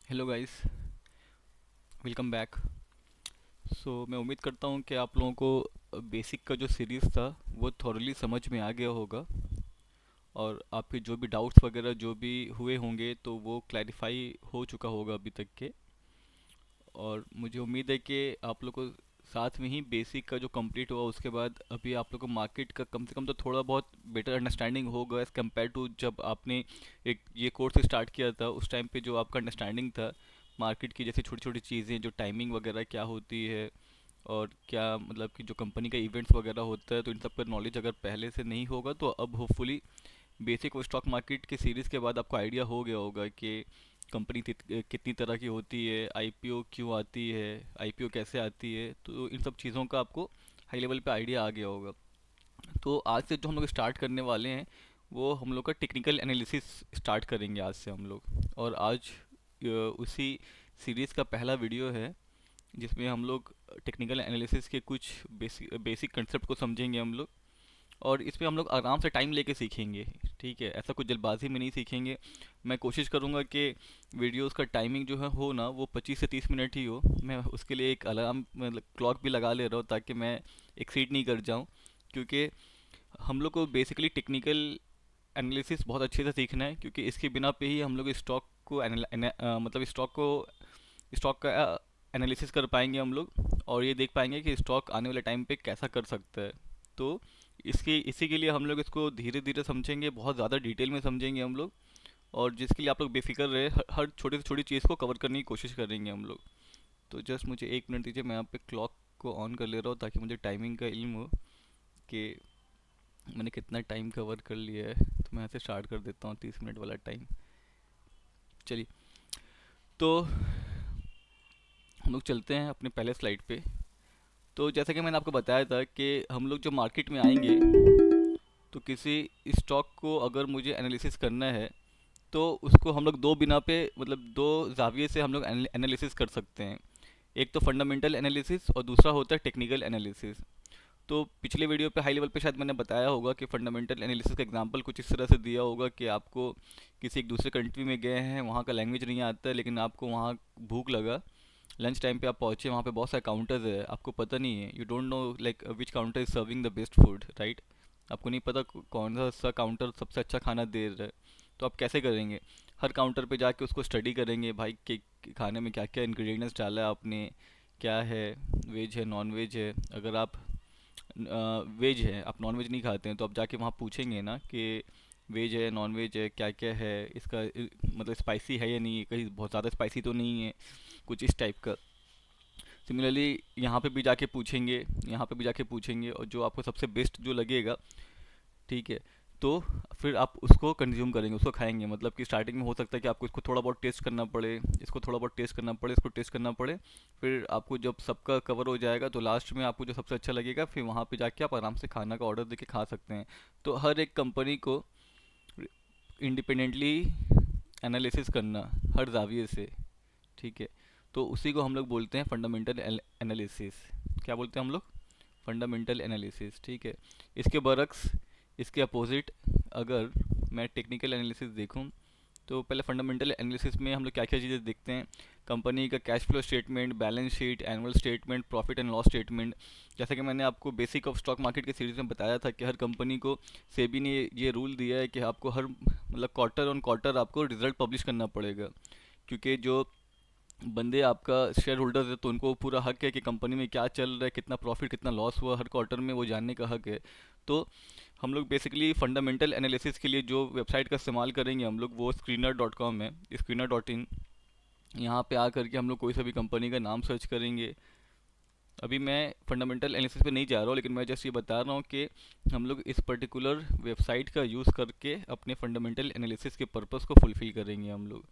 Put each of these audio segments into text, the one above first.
Hello guys, welcome back. मैं उम्मीद करता हूँ कि आप लोगों को बेसिक का जो सीरीज़ था वो थॉरली समझ में आ गया होगा। और आपके जो भी डाउट्स वगैरह जो भी हुए होंगे तो वो क्लैरिफाई हो चुका होगा अभी तक के। और मुझे उम्मीद है कि आप लोग को साथ में ही बेसिक का जो कंप्लीट हुआ उसके बाद अभी आप लोग को मार्केट का कम से कम तो थोड़ा बहुत बेटर अंडरस्टैंडिंग होगा एज़ कम्पेयर टू जब आपने एक ये कोर्स स्टार्ट किया था। उस टाइम पे जो आपका अंडरस्टैंडिंग था मार्केट की, जैसे छोटी छोटी चीज़ें जो टाइमिंग वगैरह क्या होती है और क्या मतलब कि जो कंपनी का इवेंट्स वगैरह होता है, तो इन सब का नॉलेज अगर पहले से नहीं होगा तो अब होपफुली बेसिक और स्टॉक मार्केट की सीरीज़ के बाद आपको आइडिया हो गया होगा कि कंपनी कितनी तरह की होती है, आईपीओ क्यों आती है, आईपीओ कैसे आती है। तो इन सब चीज़ों का आपको हाई लेवल पे आइडिया आ गया होगा। तो आज से जो हम लोग स्टार्ट करने वाले हैं वो हम लोग का टेक्निकल एनालिसिस स्टार्ट करेंगे आज से हम लोग। और आज उसी सीरीज़ का पहला वीडियो है जिसमें हम लोग टेक्निकल एनालिसिस के कुछ बेसिक बेसिक कंसेप्ट को समझेंगे हम लोग। और इसमें हम लोग आराम से टाइम लेके सीखेंगे। ठीक है, ऐसा कुछ जल्दबाजी में नहीं सीखेंगे। मैं कोशिश करूँगा कि वीडियोस का टाइमिंग जो है हो ना वो 25 से 30 मिनट ही हो। मैं उसके लिए एक अलार्म मतलब क्लॉक भी लगा ले रहा हूँ ताकि मैं एक्सीड नहीं कर जाऊँ। क्योंकि हम लोग को बेसिकली टेक्निकल एनालिसिस बहुत अच्छे से सीखना है, क्योंकि इसके बिना पे ही हम लोग स्टॉक को मतलब स्टॉक का एनालिसिस कर पाएंगे हम लोग। और ये देख पाएंगे कि स्टॉक आने वाले टाइम पे कैसा कर सकता है। तो इसके इसी के लिए हम लोग इसको धीरे धीरे समझेंगे, बहुत ज़्यादा डिटेल में समझेंगे हम लोग। और जिसके लिए आप लोग बेफिक्र रहे, हर छोटी से छोटी चीज़ को कवर करने की कोशिश करेंगे हम लोग। तो जस्ट मुझे 1 मिनट दीजिए, मैं यहाँ पे क्लॉक को ऑन कर ले रहा हूँ ताकि मुझे टाइमिंग का इल्म हो कि मैंने कितना टाइम कवर कर लिया है। तो मैं यहाँ से स्टार्ट कर देता हूँ 30 मिनट वाला टाइम। चलिए, तो हम लोग चलते हैं अपने पहले स्लाइड पे। तो जैसा कि मैंने आपको बताया था कि हम लोग जो मार्केट में आएंगे तो किसी स्टॉक को अगर मुझे एनालिसिस करना है तो उसको हम लोग दो बिना पे मतलब दो जाविये से हम लोग एनालिसिस कर सकते हैं। एक तो फंडामेंटल एनालिसिस और दूसरा होता है टेक्निकल एनालिसिस। तो पिछले वीडियो पे हाई लेवल पे शायद मैंने बताया होगा कि फंडामेंटल एनालिसिस का एग्जांपल कुछ इस तरह से दिया होगा कि आपको किसी एक दूसरे कंट्री में गए हैं, वहाँ का लैंग्वेज नहीं आता है, लेकिन आपको वहाँ भूख लगा, लंच टाइम पे आप पहुँचे, वहाँ पे बहुत सारे काउंटर्स है, आपको पता नहीं है, you don't know like which counter is serving the best food, right. आपको नहीं पता कौन सा काउंटर सबसे अच्छा खाना दे रहा है। तो आप कैसे करेंगे? हर काउंटर पे जाके उसको स्टडी करेंगे भाई कि खाने में क्या क्या इंग्रेडिएंट्स डाला है आपने, क्या है, वेज है नॉन वेज है। अगर आप वेज है, आप नॉन वेज नहीं खाते हैं, तो आप जाके वहाँ पूछेंगे ना कि वेज है नॉन वेज है क्या क्या है, इसका मतलब स्पाइसी है या नहीं है, कहीं बहुत ज़्यादा स्पाइसी तो नहीं है, कुछ इस टाइप का। सिमिलरली यहाँ पे भी जाके पूछेंगे, यहाँ पे भी जाके पूछेंगे, और जो आपको सबसे बेस्ट जो लगेगा, ठीक है, तो फिर आप उसको कंज्यूम करेंगे, उसको खाएंगे। मतलब कि स्टार्टिंग में हो सकता है कि आपको इसको थोड़ा बहुत टेस्ट करना पड़े, इसको थोड़ा बहुत टेस्ट करना पड़े, इसको टेस्ट करना पड़े। फिर आपको जब सबका कवर हो जाएगा तो लास्ट में आपको जो सबसे अच्छा लगेगा फिर वहाँ पे जाके आप आराम से खाना का ऑर्डर देके खा सकते हैं। तो हर एक कंपनी को इंडिपेंडेंटली एनालिसिस करना हर जाविये से, ठीक है, तो उसी को हम लोग बोलते हैं फंडामेंटल एनालिसिस। क्या बोलते हैं हम लोग? फंडामेंटल एनालिसिस, ठीक है। इसके बरक्स, इसके अपोजिट, अगर मैं टेक्निकल एनालिसिस देखूं तो पहले फंडामेंटल एनालिसिस में हम लोग क्या क्या चीज़ें देखते हैं। कंपनी का cash flow statement, balance sheet, annual statement, profit and loss statement. जैसा कि मैंने आपको बेसिक ऑफ स्टॉक मार्केट के सीरीज में बताया था कि हर कंपनी को सेबी ने ये रूल दिया है कि आपको हर मतलब क्वार्टर ऑन क्वार्टर आपको रिजल्ट पब्लिश करना पड़ेगा। क्योंकि जो बंदे आपका शेयर होल्डर्स है तो उनको पूरा हक है कि कंपनी में क्या चल रहा है, कितना प्रॉफिट कितना लॉस हुआ हर क्वार्टर में, वो जानने का हक है। तो हम लोग बेसिकली फंडामेंटल एनालिसिस के लिए जो वेबसाइट का इस्तेमाल करेंगे हम लोग वो screener.com है, screener.in। यहाँ पे आकर के हम लोग कोई सा भी कंपनी का नाम सर्च करेंगे। अभी मैं फंडामेंटल एनालिसिस पे नहीं जा रहा हूँ, लेकिन मैं जस्ट ये बता रहा हूँ कि हम लोग इस पर्टिकुलर वेबसाइट का यूज़ करके अपने फंडामेंटल एनालिसिस के पर्पस को फुलफ़िल करेंगे हम लोग।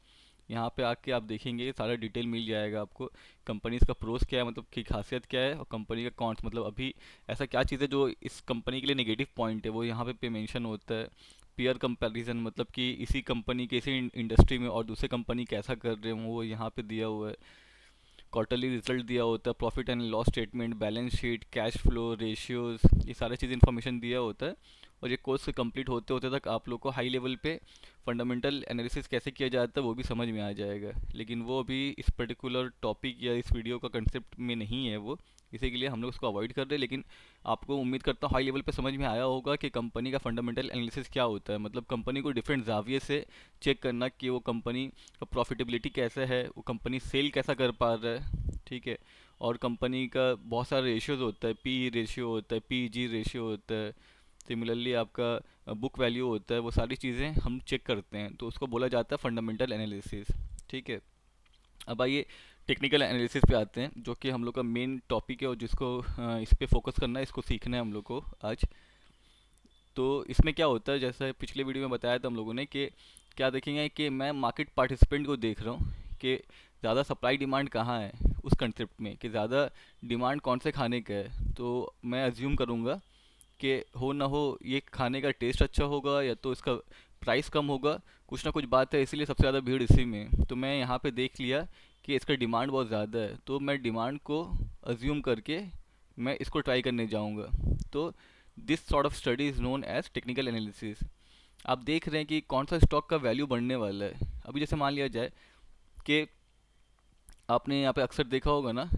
यहाँ पे आके आप देखेंगे सारा डिटेल मिल जाएगा आपको। कंपनीज का प्रोस क्या है, मतलब की खासियत क्या है, और कंपनी का कॉन्स मतलब अभी ऐसा क्या चीज़ है जो इस कंपनी के लिए नेगेटिव पॉइंट है, वो यहाँ पे मेंशन होता है। पीयर कंपैरिजन मतलब कि इसी कंपनी के इसी इंडस्ट्री में और दूसरे कंपनी कैसा कर रहे हैं वो यहाँ पे दिया हुआ है। क्वार्टरली रिजल्ट दिया होता है, profit and loss statement, balance sheet, cash flow ratios, ये सारी चीज़ इन्फॉर्मेशन दिया होता है। और ये कोर्स कंप्लीट होते होते तक आप लोग को हाई लेवल पे फंडामेंटल एनालिसिस कैसे किया जाता है वो भी समझ में आ जाएगा। लेकिन वो अभी इस पर्टिकुलर टॉपिक या इस वीडियो का कंसेप्ट में नहीं है वो, इसी के लिए हम लोग उसको अवॉइड कर रहे हैं। लेकिन आपको उम्मीद करता हूँ हाई लेवल पे समझ में आया होगा कि कंपनी का फंडामेंटल एनालिसिस क्या होता है। मतलब कंपनी को डिफरेंट जाविये से चेक करना कि वो कंपनी का प्रॉफिटेबिलिटी कैसा है, वो कंपनी सेल कैसा कर पा रहा है, ठीक है। और कंपनी का बहुत सारा रेशियोज होता है, पी रेशियो होता है, पी जी रेशियो होता है, सिमिलरली आपका बुक वैल्यू होता है। वो सारी चीज़ें हम चेक करते हैं, तो उसको बोला जाता है फंडामेंटल एनालिसिस, ठीक है। अब आइए टेक्निकल एनालिसिस पे आते हैं, जो कि हम लोग का मेन टॉपिक है और जिसको इस पे फोकस करना है, इसको सीखना है हम लोग को आज। तो इसमें क्या होता है, जैसे पिछले वीडियो में बताया था हम लोगों ने कि क्या देखेंगे कि मैं मार्केट पार्टिसिपेंट को देख रहा हूँ कि ज़्यादा सप्लाई डिमांड कहाँ है, उस कंसेप्ट में कि ज़्यादा डिमांड कौन से खाने का है। तो मैं अज्यूम करूँगा कि हो ना हो ये खाने का टेस्ट अच्छा होगा या तो इसका प्राइस कम होगा, कुछ ना कुछ बात है, इसीलिए सबसे ज़्यादा भीड़ इसी में है। तो मैं यहाँ पे देख लिया कि इसका डिमांड बहुत ज़्यादा है, तो मैं डिमांड को अज्यूम करके मैं इसको ट्राई करने जाऊँगा। तो this sort of study is known as technical analysis. आप देख रहे हैं कि कौन सा स्टॉक का वैल्यू बढ़ने वाला है। अभी जैसे मान लिया जाए कि आपने यहाँ पे अक्सर देखा होगा ना,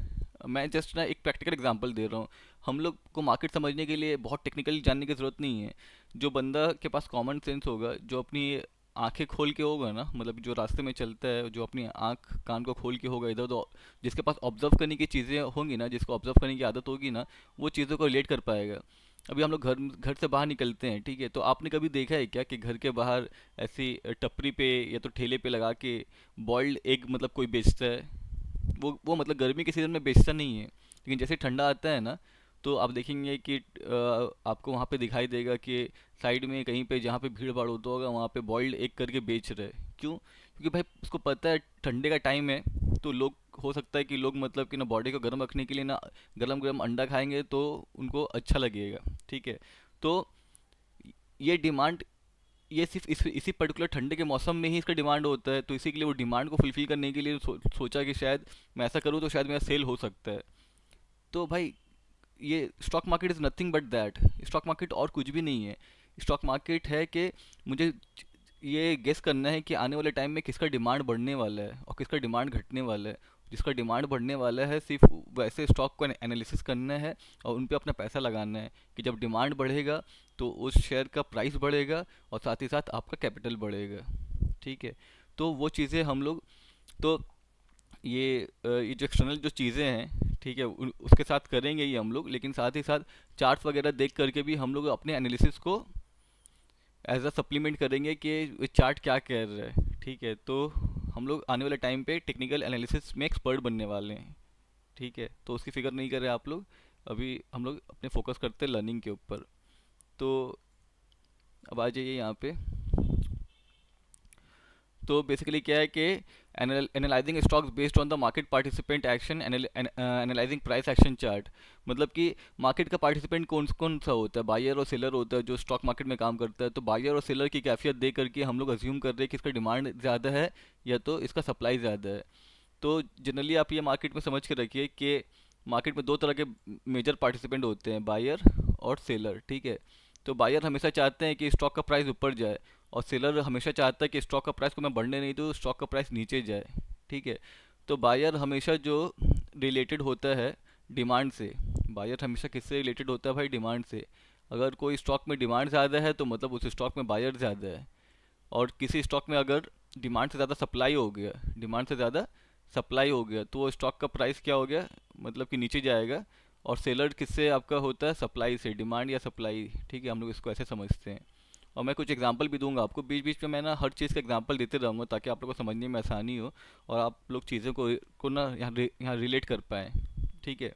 मैं जस्ट ना एक प्रैक्टिकल एग्जांपल दे रहा हूँ। हम लोग को मार्केट समझने के लिए बहुत टेक्निकल जानने की ज़रूरत नहीं है। जो बंदा के पास कॉमन सेंस होगा, जो अपनी आंखें खोल के होगा ना, मतलब जो रास्ते में चलता है, जो अपनी आंख कान को खोल के होगा इधर उधर, जिसके पास ऑब्जर्व करने की चीज़ें होंगी ना, जिसको ऑब्जर्व करने की आदत होगी ना, वो चीज़ों को रिलेट कर पाएगा। अभी हम लोग घर घर से बाहर निकलते हैं, ठीक है, तो आपने कभी देखा है क्या कि घर के बाहर ऐसी टपरी पे या तो ठेले पे लगा के बॉइल्ड एग मतलब कोई बेचता है। वो मतलब गर्मी के सीज़न में बेचता नहीं है, लेकिन जैसे ठंडा आता है ना, तो आप देखेंगे कि आपको वहाँ पे दिखाई देगा कि साइड में कहीं पे जहाँ पे भीड़ भाड़ होता होगा वहाँ पे बॉइल्ड एग करके बेच रहे हैं। क्यों? क्योंकि भाई उसको पता है ठंडे का टाइम है, तो लोग हो सकता है कि लोग मतलब कि ना बॉडी को गर्म रखने के लिए ना गरम गरम अंडा खाएंगे तो उनको अच्छा लगेगा, ठीक है। तो ये डिमांड, ये सिर्फ इसी पर्टिकुलर ठंडे के मौसम में ही इसका डिमांड होता है, तो इसी के लिए वो डिमांड को फुलफिल करने के लिए सोचा कि शायद मैं ऐसा करूँ तो शायद मेरा सेल हो सकता है। तो भाई ये stock market is nothing but that. Stock market और कुछ भी नहीं है। स्टॉक मार्केट है कि मुझे ये गेस करना है कि आने वाले टाइम में किसका डिमांड बढ़ने वाला है और किसका डिमांड घटने वाला है। जिसका डिमांड बढ़ने वाला है सिर्फ वैसे स्टॉक को एनालिसिस करना है और उन पे अपना पैसा लगाना है कि जब डिमांड बढ़ेगा तो उस शेयर का प्राइस बढ़ेगा और साथ ही साथ आपका कैपिटल बढ़ेगा, ठीक है। तो वो चीज़ें हम लोग, तो ये जो एक्सटर्नल जो चीज़ें हैं, ठीक है, उसके साथ करेंगे ही हम लोग, लेकिन साथ ही साथ चार्ट्स वगैरह देख करके भी हम लोग अपने एनालिसिस को एज अ सप्लीमेंट करेंगे कि ये चार्ट क्या कह रहा है, ठीक है। तो हम लोग आने वाले टाइम पे टेक्निकल एनालिसिस में एक्सपर्ट बनने वाले हैं, ठीक है। तो उसकी फिक्र नहीं कर रहे आप लोग, अभी हम लोग अपने फोकस करते हैं लर्निंग के ऊपर। तो अब आ जाइए यहाँ पे। तो बेसिकली क्या है कि analysing stocks based on the market participant action, analysing price action chart. मतलब कि मार्केट का पार्टिसिपेंट कौन कौन सा होता है, बायर और सेलर होता है जो स्टॉक मार्केट में काम करता है। तो बायर और सेलर की कैफियत दे करके हम लोग अज्यूम कर रहे हैं कि इसका डिमांड ज़्यादा है या तो इसका सप्लाई ज़्यादा है। तो जनरली आप ये मार्केट में समझ के रखिए कि मार्केट में दो तरह के मेजर पार्टिसिपेंट होते हैं, बायर और सेलर, ठीक है। तो बायर हमेशा चाहते हैं कि स्टॉक का प्राइस ऊपर जाए और सेलर हमेशा चाहता है कि स्टॉक का प्राइस को मैं बढ़ने नहीं दूँ, स्टॉक का प्राइस नीचे जाए, ठीक है। तो बायर हमेशा जो रिलेटेड होता है डिमांड से, बायर हमेशा किससे रिलेटेड होता है भाई, डिमांड से। अगर कोई स्टॉक में डिमांड ज़्यादा है तो मतलब उस स्टॉक में बायर ज़्यादा है। और किसी स्टॉक में अगर डिमांड से ज़्यादा सप्लाई हो गया, डिमांड से ज़्यादा सप्लाई हो गया तो वो स्टॉक का प्राइस क्या हो गया, मतलब कि नीचे जाएगा। और सेलर किससे आपका होता है, सप्लाई से, डिमांड या सप्लाई, ठीक है। हम लोग इसको ऐसे समझते हैं। और मैं कुछ एग्जांपल भी दूंगा आपको बीच बीच में, मैं ना हर चीज़ का एग्जांपल देते रहूँगा ताकि आप लोग को समझने में आसानी हो और आप लोग चीज़ों को ना यहाँ रिलेट कर पाएँ, ठीक है।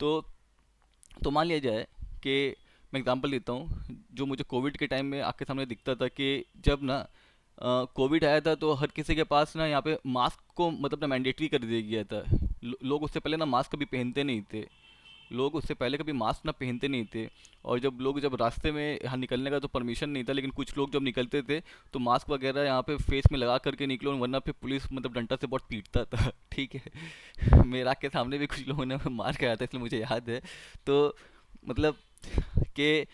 तो मान लिया जाए कि मैं एग्जांपल देता हूँ जो मुझे कोविड के टाइम में आँख के सामने दिखता था कि जब ना कोविड आया था तो हर किसी के पास ना यहाँ पे मास्क को मतलब ना मैंडेटरी कर दिया गया था। लोग उससे पहले ना मास्क कभी पहनते नहीं थे, लोग उससे पहले कभी मास्क ना पहनते नहीं थे। और जब रास्ते में यहाँ निकलने का तो परमिशन नहीं था, लेकिन कुछ लोग जब निकलते थे तो मास्क वगैरह यहाँ पे फेस में लगा करके निकलो, वरना फिर पुलिस मतलब डंडा से बहुत पीटता था ठीक है मेरा के सामने भी कुछ लोगों ने मार खाया था, इसलिए मुझे याद है। तो मतलब कि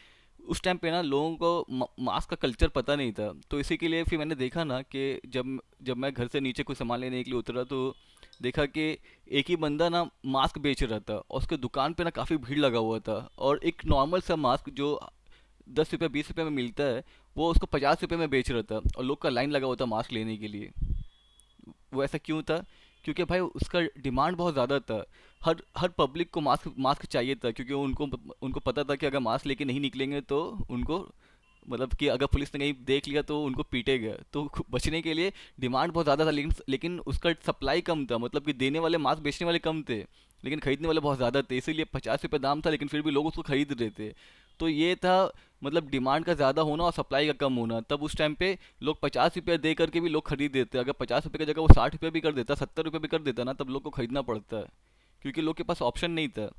उस टाइम पे ना लोगों को मास्क का कल्चर पता नहीं था, तो इसी के लिए फिर मैंने देखा ना कि जब जब मैं घर से नीचे कुछ सामान लेने के लिए उतरा तो देखा कि एक ही बंदा ना मास्क बेच रहा था, और उसके दुकान पे ना काफ़ी भीड़ लगा हुआ था। और एक नॉर्मल सा मास्क जो 10 रुपये 20 रुपये में मिलता है, वो उसको 50 रुपये में बेच रहा था, और लोग का लाइन लगा हुआ था मास्क लेने के लिए। वो ऐसा क्यों था? क्योंकि भाई उसका डिमांड बहुत ज़्यादा था। हर हर पब्लिक को मास्क मास्क चाहिए था, क्योंकि उनको उनको पता था कि अगर मास्क लेके नहीं निकलेंगे तो उनको, मतलब कि अगर पुलिस ने कहीं देख लिया तो उनको पीटेगा। तो बचने के लिए डिमांड बहुत ज़्यादा था, लेकिन उसका सप्लाई कम था, मतलब कि देने वाले मास्क बेचने वाले कम थे, लेकिन खरीदने वाले बहुत ज़्यादा थे। इसीलिए 50 रुपये दाम था, लेकिन फिर भी लोग उसको खरीद रहे थे। तो ये था, मतलब डिमांड का ज़्यादा होना और सप्लाई का कम होना। तब उस टाइम पे लोग 50 रुपये दे करके भी लोग खरीद देते। अगर 50 रुपये की जगह वो 60 रुपये भी कर देता, 70 रुपये भी कर देता ना, तब लोग को खरीदना पड़ता है, क्योंकि लोग के पास ऑप्शन नहीं था।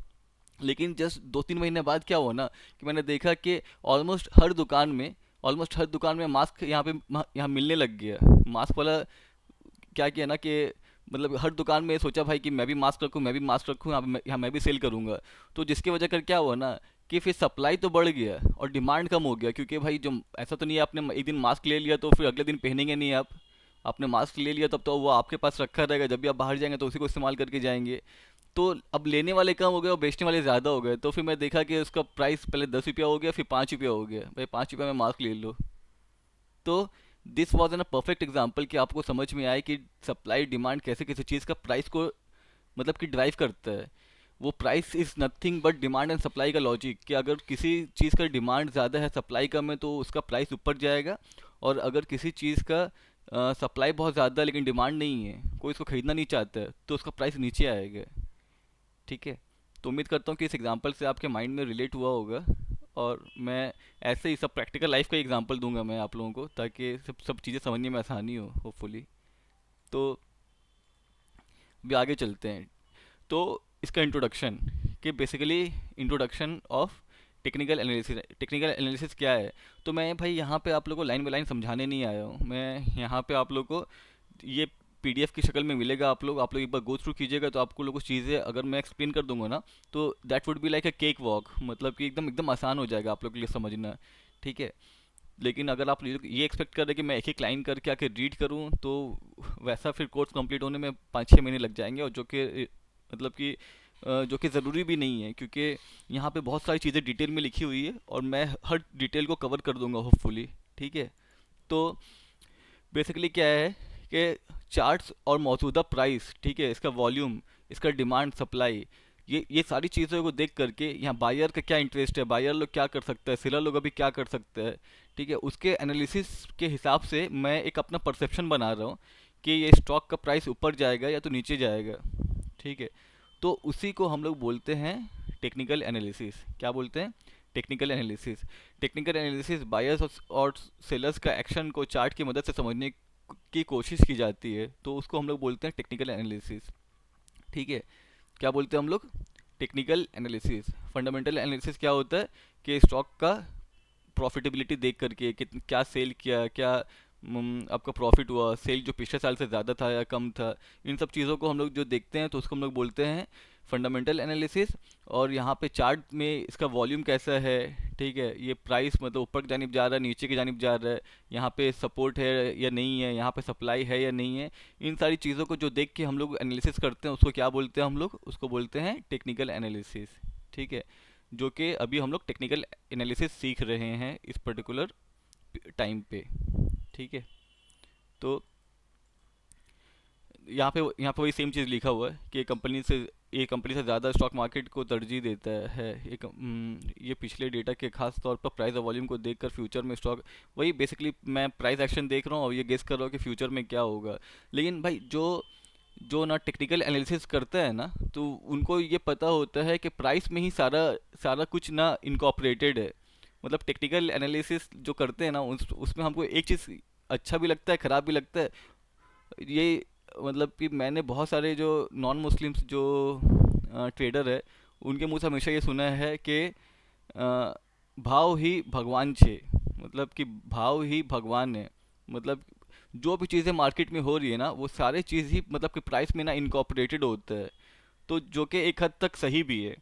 लेकिन जस्ट 2-3 महीने बाद क्या हुआ ना, कि मैंने देखा कि ऑलमोस्ट हर दुकान में मास्क यहाँ पे यहाँ मिलने लग गया। मास्क वाला क्या किया ना कि, मतलब हर दुकान में सोचा भाई कि मैं भी मास्क रखूँ, मैं भी मास्क रखूँ, यहाँ मैं भी सेल करूँगा। तो जिसकी वजह कर क्या हुआ ना, कि फिर सप्लाई तो बढ़ गया और डिमांड कम हो गया, क्योंकि भाई जो, ऐसा तो नहीं है आपने एक दिन मास्क ले लिया तो फिर अगले दिन पहनेंगे नहीं आप। आपने मास्क ले लिया तब तो वो आपके पास रखा रहेगा, जब भी आप बाहर जाएंगे तो उसी को इस्तेमाल करके जाएंगे। तो अब लेने वाले कम हो गए और बेचने वाले ज़्यादा हो गए, तो फिर मैं देखा कि उसका प्राइस पहले 10 रुपया हो गया, फिर 5 रुपया हो गया। भाई 5 रुपया में मास्क ले लो। तो this was an a perfect example कि आपको समझ में आए कि सप्लाई डिमांड कैसे किसी चीज़ का प्राइस को, मतलब कि ड्राइव करता है। वो price is nothing but demand and supply का लॉजिक, कि अगर किसी चीज़ का डिमांड ज़्यादा है, सप्लाई कम है, तो उसका प्राइस ऊपर जाएगा। और अगर किसी चीज़ का सप्लाई बहुत ज़्यादा है लेकिन डिमांड नहीं है, कोई इसको खरीदना नहीं चाहता है, तो उसका प्राइस नीचे आएगा। ठीक है। तो उम्मीद करता हूँ कि इस एग्जांपल से आपके माइंड में रिलेट हुआ होगा। और मैं ऐसे ही सब प्रैक्टिकल लाइफ का एग्जांपल दूंगा मैं आप लोगों को, ताकि सब सब चीज़ें समझने में आसानी हो, होपफुली। तो भी आगे चलते हैं। तो इसका इंट्रोडक्शन, कि basically introduction of technical analysis. Technical analysis क्या है? तो मैं भाई यहाँ पे आप लोगों को लाइन बाय लाइन समझाने नहीं आया हूँ। मैं यहाँ पे आप लोगों को ये पीडीएफ की शक्ल में मिलेगा, आप लोग एक बार गो थ्रू कीजिएगा, तो आपको लोग कुछ चीज़ें अगर मैं एक्सप्लेन कर दूंगा ना, तो that would be like a cake walk, मतलब कि एकदम एकदम आसान हो जाएगा आप लोग के लिए समझना। ठीक है। लेकिन अगर आप ये एक्सपेक्ट कर रहे हैं कि मैं एक एक लाइन करके आके रीड करूं, तो वैसा फिर कोर्स कंप्लीट होने में 5-6 महीने लग जाएंगे, और जो कि, मतलब कि जो कि ज़रूरी भी नहीं है, क्योंकि यहाँ पे बहुत सारी चीज़ें डिटेल में लिखी हुई है और मैं हर डिटेल को कवर कर दूंगा होपफुली। ठीक है। तो बेसिकली क्या है कि चार्ट्स और मौजूदा प्राइस, ठीक है, इसका वॉल्यूम, इसका डिमांड सप्लाई, ये सारी चीज़ों को देख करके यहाँ बायर का क्या इंटरेस्ट है, बायर लोग क्या कर सकते हैं, सेलर लोग अभी क्या कर सकते हैं, ठीक है, उसके एनालिसिस के हिसाब से मैं एक अपना परसेप्शन बना रहा हूँ कि ये स्टॉक का प्राइस ऊपर जाएगा या तो नीचे जाएगा। ठीक है। तो उसी को हम लोग बोलते हैं टेक्निकल एनालिसिस। क्या बोलते हैं? Technical analysis. Technical analysis buyers और सेलर्स का एक्शन को चार्ट की मदद से समझने की कोशिश की जाती है, तो उसको हम लोग बोलते हैं टेक्निकल एनालिसिस। ठीक है। क्या बोलते हैं हम लोग? Technical analysis. फंडामेंटल एनालिसिस क्या होता है? कि स्टॉक का प्रॉफिटेबिलिटी देख करके, क्या सेल किया, क्या आपका प्रॉफिट हुआ, सेल जो पिछले साल से ज़्यादा था या कम था, इन सब चीज़ों को हम लोग जो देखते हैं तो उसको हम लोग बोलते हैं फंडामेंटल एनालिसिस। और यहाँ पे चार्ट में इसका वॉल्यूम कैसा है, ठीक है, ये प्राइस मतलब ऊपर की जानिब जा रहा है, नीचे की जानिब जा रहा है, यहाँ पे सपोर्ट है या नहीं है, यहाँ पे सप्लाई है या नहीं है, इन सारी चीज़ों को जो देख के हम लोग एनालिसिस करते हैं, उसको क्या बोलते हैं हम लोग? उसको बोलते हैं टेक्निकल एनालिसिस। ठीक है। जो कि अभी हम लोग टेक्निकल एनालिसिस सीख रहे हैं इस पर्टिकुलर टाइम पे। ठीक है। तो यहाँ पे वही सेम चीज़ लिखा हुआ है कि कंपनी से ज़्यादा स्टॉक मार्केट को तरजीह देता है। ये पिछले डेटा के खास तौर पर प्राइस और वॉल्यूम को देखकर फ्यूचर में स्टॉक, वही बेसिकली मैं प्राइस एक्शन देख रहा हूँ और ये गेस कर रहा हूँ कि फ्यूचर में क्या होगा। लेकिन भाई जो जो ना टेक्निकल एनालिसिस करता है ना, तो उनको ये पता होता है कि प्राइस में ही सारा सारा कुछ ना इनकॉपरेटेड है। मतलब टेक्निकल एनालिसिस जो करते हैं ना, उसमें हमको एक चीज़ अच्छा भी लगता है, ख़राब भी लगता है। ये, मतलब कि मैंने बहुत सारे जो नॉन मुस्लिम्स जो ट्रेडर है, उनके मुंह से हमेशा ये सुना है कि भाव ही भगवान छे, मतलब कि भाव ही भगवान है। मतलब जो भी चीज़ें मार्केट में हो रही है ना, वो सारे चीज़ ही मतलब कि प्राइस में ना इनकॉपरेटेड होता है। तो जो कि एक हद तक सही भी है।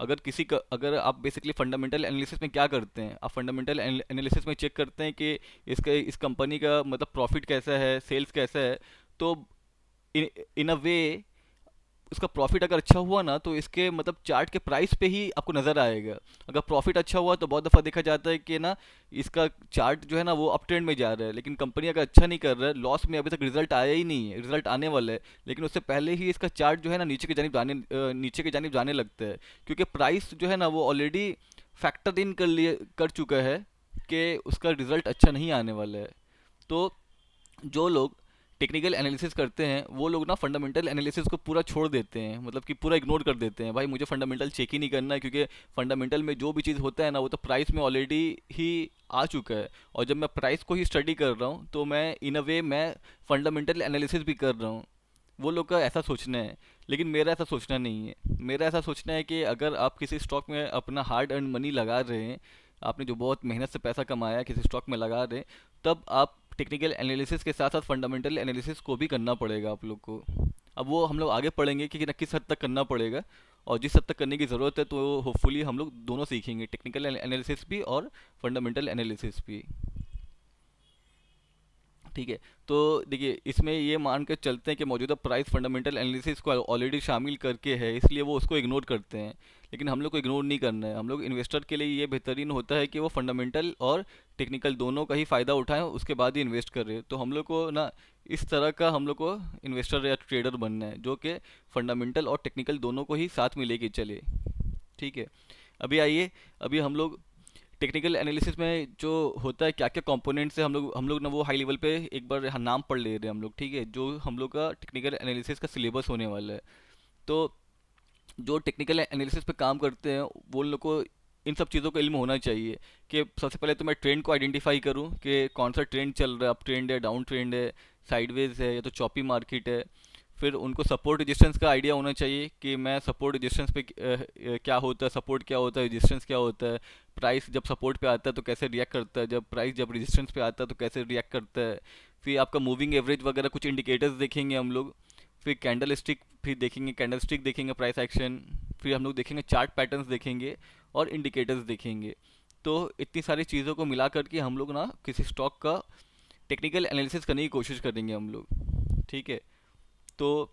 अगर आप बेसिकली फंडामेंटल एनालिसिस में क्या करते हैं, आप फंडामेंटल एनालिसिस में चेक करते हैं कि इस कंपनी का मतलब प्रॉफिट कैसा है, सेल्स कैसा है। तो इन इन अ वे उसका प्रॉफिट अगर अच्छा हुआ ना, तो इसके मतलब चार्ट के प्राइस पे ही आपको नज़र आएगा। अगर प्रॉफिट अच्छा हुआ तो बहुत दफ़ा देखा जाता है कि ना इसका चार्ट जो है ना वो अप ट्रेंड में जा रहा है, लेकिन कंपनी अगर अच्छा नहीं कर रहा है, लॉस में अभी तक रिजल्ट आया ही नहीं है, रिजल्ट आने वाला है, लेकिन उससे पहले ही इसका चार्ट जो है ना नीचे की जानिब जाने लगता है, क्योंकि प्राइस जो है ना वो ऑलरेडी फैक्टर इन कर चुका है कि उसका रिजल्ट अच्छा नहीं आने वाला है। तो जो लोग टेक्निकल एनालिसिस करते हैं वो लोग ना फंडामेंटल एनालिसिस को पूरा छोड़ देते हैं, मतलब कि पूरा इग्नोर कर देते हैं, भाई मुझे फंडामेंटल चेक ही नहीं करना है, क्योंकि फंडामेंटल में जो भी चीज़ होता है ना वो तो प्राइस में ऑलरेडी ही आ चुका है। और जब मैं प्राइस को ही स्टडी कर रहा हूँ तो मैं इन अ वे मैं फंडामेंटल एनालिसिस भी कर रहा हूँ। वो लोग का ऐसा सोचना है, लेकिन मेरा ऐसा सोचना नहीं है। मेरा ऐसा सोचना है कि अगर आप किसी स्टॉक में अपना हार्ड अर्न मनी लगा रहे हैं, आपने जो बहुत मेहनत से पैसा कमाया है किसी स्टॉक में लगा रहे हैं, तब आप टेक्निकल एनालिसिस के साथ साथ फंडामेंटल एनालिसिस को भी करना पड़ेगा आप लोग को। अब वो हम लोग आगे पढ़ेंगे कि किस हद तक करना पड़ेगा, और जिस हद तक करने की ज़रूरत है तो होपफुली हम लोग दोनों सीखेंगे, टेक्निकल एनालिसिस भी और फंडामेंटल एनालिसिस भी। ठीक है। तो देखिए, इसमें ये मान कर चलते हैं कि मौजूदा प्राइस फंडामेंटल एनालिसिस को ऑलरेडी शामिल करके है, इसलिए वो उसको इग्नोर करते हैं। लेकिन हम लोग को इग्नोर नहीं करना है। हम लोग इन्वेस्टर के लिए ये बेहतरीन होता है कि वो फंडामेंटल और टेक्निकल दोनों का ही फ़ायदा उठाएं, उसके बाद ही इन्वेस्ट करें। तो हम लोग को ना इस तरह का हम लोग को इन्वेस्टर या ट्रेडर बनना है, जो कि फंडामेंटल और टेक्निकल दोनों को ही साथ में लेके चले। ठीक है। अभी आइए, अभी हम लोग टेक्निकल एनालिसिस में जो होता है क्या क्या कंपोनेंट्स है, हम लोग ना वो हाई लेवल पे एक बार नाम पढ़ ले रहे हैं हम लोग। ठीक है, जो हम लोग का टेक्निकल एनालिसिस का सिलेबस होने वाला है। तो जो टेक्निकल एनालिसिस पे काम करते हैं वो लोग को इन सब चीज़ों का इल्म होना चाहिए कि सबसे पहले तो मैं ट्रेंड को आइडेंटिफाई करूं कि कौन सा ट्रेंड चल रहा है, अप ट्रेंड है, डाउन ट्रेंड है, साइडवेज है या तो चॉपी मार्केट है। फिर उनको सपोर्ट रेजिस्टेंस का आइडिया होना चाहिए कि मैं सपोर्ट रेजिस्टेंस पे क्या होता है, सपोर्ट क्या होता है, रेजिस्टेंस क्या होता है, प्राइस जब सपोर्ट पे आता है तो कैसे रिएक्ट करता है, जब रेजिस्टेंस पे आता है तो कैसे रिएक्ट करता है। फिर आपका मूविंग एवरेज वगैरह कुछ इंडिकेटर्स देखेंगे हम लोग। फिर कैंडल स्टिक फिर देखेंगे, कैंडल स्टिक देखेंगे, प्राइस एक्शन। फिर हम लोग देखेंगे चार्ट पैटर्न्स देखेंगे और इंडिकेटर्स देखेंगे। तो इतनी सारी चीज़ों को मिला करके हम लोग ना किसी स्टॉक का टेक्निकल एनालिसिस करने की कोशिश करेंगे हम लोग। ठीक है। तो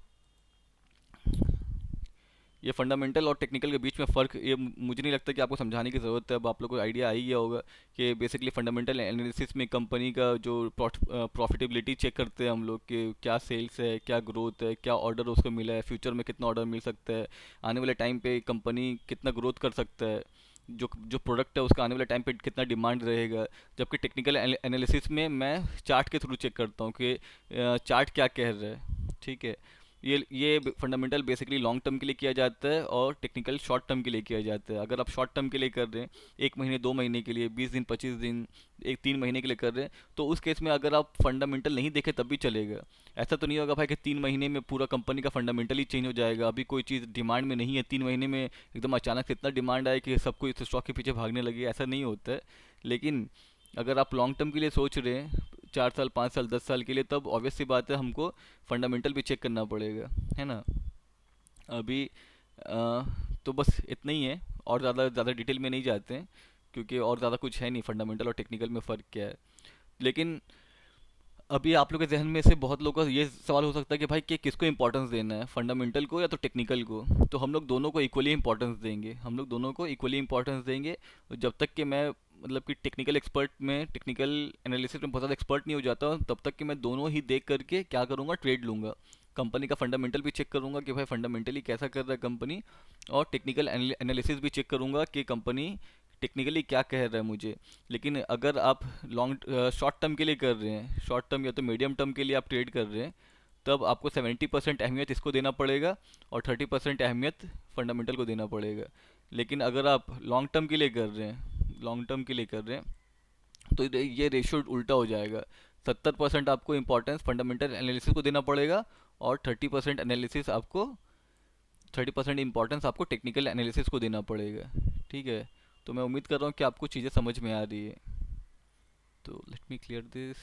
ये फंडामेंटल और टेक्निकल के बीच में फ़र्क, ये मुझे नहीं लगता कि आपको समझाने की ज़रूरत है, अब आप लोग को आइडिया आ ही गया होगा कि बेसिकली फंडामेंटल एनालिसिस में कंपनी का जो प्रॉफिटेबिलिटी चेक करते हैं हम लोग कि क्या सेल्स है, क्या ग्रोथ है, क्या ऑर्डर उसको मिला है, फ्यूचर में कितना ऑर्डर मिल सकता है, आने वाले टाइम पे कंपनी कितना ग्रोथ कर सकता है, जो जो प्रोडक्ट है उसका आने वाले टाइम पे कितना डिमांड रहेगा। जबकि टेक्निकल एनालिसिस में मैं चार्ट के थ्रू चेक करता हूँ कि चार्ट क्या कह रहा है। ठीक है। ये फंडामेंटल बेसिकली लॉन्ग टर्म के लिए किया जाता है और टेक्निकल शॉर्ट टर्म के लिए किया जाता है। अगर आप शॉर्ट टर्म के लिए कर रहे हैं, 1 महीने 2 महीने के लिए, 20 दिन 25 दिन, 1 3 महीने के लिए कर रहे हैं, तो उस केस में अगर आप फंडामेंटल नहीं देखें तब भी चलेगा। ऐसा तो नहीं होगा भाई कि 3 महीने में पूरा कंपनी का फंडामेंटल ही चेंज हो जाएगा, अभी कोई चीज़ डिमांड में नहीं है, 3 महीने में एकदम अचानक से इतना डिमांड आए कि सबको इस स्टॉक के पीछे भागने लगे, ऐसा नहीं होता है। लेकिन अगर आप लॉन्ग टर्म के लिए सोच रहे हैं, 4 साल 5 साल 10 साल के लिए, तब ऑब्वियस सी बात है हमको फंडामेंटल भी चेक करना पड़ेगा, है ना। अभी अ, तो बस इतना ही है, और ज़्यादा ज़्यादा डिटेल में नहीं जाते हैं, क्योंकि और ज़्यादा कुछ है नहीं, फंडामेंटल और टेक्निकल में फ़र्क क्या है। लेकिन अभी आप लोग के जहन में से बहुत लोगों का ये सवाल हो सकता है कि भाई कि किसको इंपॉर्टेंस देना है, फंडामेंटल को या तो टेक्निकल को। तो हम लोग दोनों को इक्वली इंपॉर्टेंस देंगे, हम लोग दोनों को इक्वली इंपॉर्टेंस देंगे। जब तक कि मैं मतलब कि टेक्निकल एनालिसिस में बहुत ज़्यादा एक्सपर्ट नहीं हो जाता हूँ, तब तक कि मैं दोनों ही देख करके क्या करूँगा, ट्रेड लूँगा। कंपनी का फंडामेंटल भी चेक करूँगा कि भाई फंडामेंटली कैसा कर रहा है कंपनी, और टेक्निकल एनालिसिस भी चेक करूँगा कि कंपनी टेक्निकली क्या कह रहा है मुझे। लेकिन अगर आप शॉर्ट टर्म के लिए कर रहे हैं, शॉर्ट टर्म या तो मीडियम टर्म के लिए आप ट्रेड कर रहे हैं, तब आपको 70% अहमियत इसको देना पड़ेगा और 30% अहमियत फंडामेंटल को देना पड़ेगा। लेकिन अगर आप लॉन्ग टर्म के लिए कर रहे हैं, तो ये रेशियो उल्टा हो जाएगा। 70% आपको इम्पोर्टेंस फंडामेंटल एनालिसिस को देना पड़ेगा, और 30% इम्पोर्टेंस आपको टेक्निकल एनालिसिस को देना पड़ेगा। ठीक है। तो मैं उम्मीद कर रहा हूँ कि आपको चीज़ें समझ में आ रही है। तो लेट मी क्लियर दिस।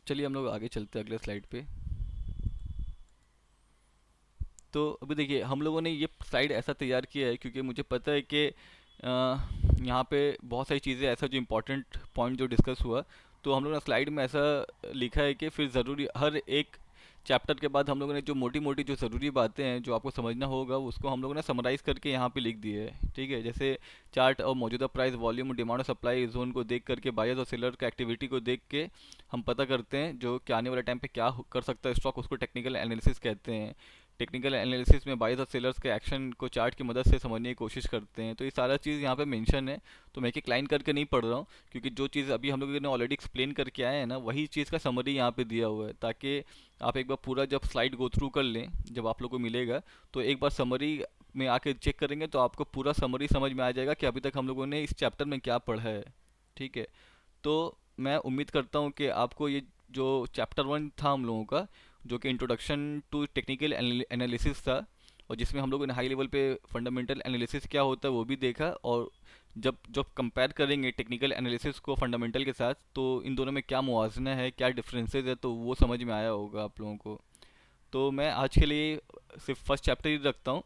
चलिए हम लोग आगे चलते हैं अगले स्लाइड पे। तो अभी देखिए हम लोगों ने ये स्लाइड ऐसा तैयार किया है क्योंकि मुझे पता है कि यहाँ पे बहुत सारी चीज़ें ऐसा जो इम्पोर्टेंट पॉइंट जो डिस्कस हुआ, तो हम लोगों ने स्लाइड में ऐसा लिखा है कि फिर ज़रूरी हर एक चैप्टर के बाद हम लोगों ने जो मोटी मोटी जो ज़रूरी बातें हैं जो आपको समझना होगा उसको हम लोगों ने समराइज़ करके यहाँ पे लिख दिए है, ठीक है। जैसे चार्ट और मौजूदा प्राइस, वॉल्यूम, डिमांड और सप्लाई जोन को देख करके, बायर्स और सेलर का एक्टिविटी को देख के हम पता करते हैं जो कि आने वाले टाइम पे क्या कर सकता है स्टॉक, उसको टेक्निकल एनालिसिस कहते हैं। टेक्निकल एनालिसिस में बायर्स और सेलर्स के एक्शन को चार्ट की मदद से समझने की कोशिश करते हैं। तो ये सारा चीज़ यहाँ पे मेंशन है। तो मैं एक एक लाइन करके नहीं पढ़ रहा हूँ क्योंकि जो चीज़ अभी हम लोगों ने ऑलरेडी एक्सप्लेन करके आए हैं ना, वही चीज़ का समरी यहाँ पे दिया हुआ है, ताकि आप एक बार पूरा जब स्लाइड गो थ्रू कर लें, जब आप लोग को मिलेगा तो एक बार समरी में आके चेक करेंगे तो आपको पूरा समरी समझ में आ जाएगा कि अभी तक हम लोगों ने इस चैप्टर में क्या पढ़ा है, ठीक है। तो मैं उम्मीद करता हूँ कि आपको ये जो चैप्टर 1 था हम लोगों का, जो कि इंट्रोडक्शन टू टेक्निकल एनालिसिस था, और जिसमें हम लोगों ने हाई लेवल पे फंडामेंटल एनालिसिस क्या होता है वो भी देखा, और जब जब कंपेयर करेंगे टेक्निकल एनालिसिस को फंडामेंटल के साथ तो इन दोनों में क्या मुवाजना है, क्या डिफरेंसेस है, तो वो समझ में आया होगा आप लोगों को। तो मैं आज के लिए सिर्फ फर्स्ट चैप्टर ही रखता हूँ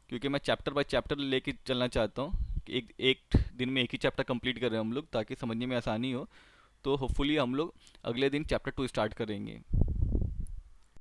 क्योंकि मैं चैप्टर बाय चैप्टर लेके चलना चाहता हूँ कि एक एक दिन में एक ही चैप्टर कंप्लीट कर रहे हैं हम लोग, ताकि समझने में आसानी हो। तो होपफुली हम लोग अगले दिन चैप्टर 2 स्टार्ट करेंगे।